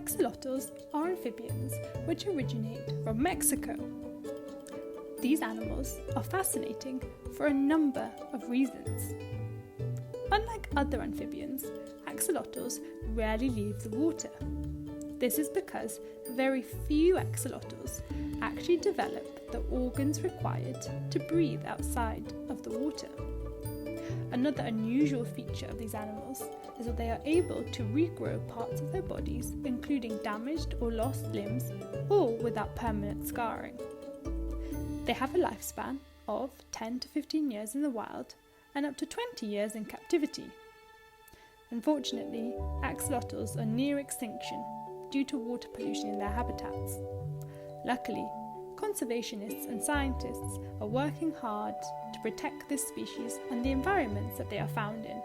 Axolotls are amphibians which originate from Mexico. These animals are fascinating for a number of reasons. Unlike other amphibians, axolotls rarely leave the water. This is because very few axolotls actually develop the organs required to breathe outside of the water. Another unusual feature of these animals is that they are able to regrow parts of their bodies, including damaged or lost limbs, all without permanent scarring. They have a lifespan of 10 to 15 years in the wild and up to 20 years in captivity. Unfortunately, axolotls are near extinction due to water pollution in their habitats. Luckily, conservationists and scientists are working hard to protect this species and the environments that they are found in.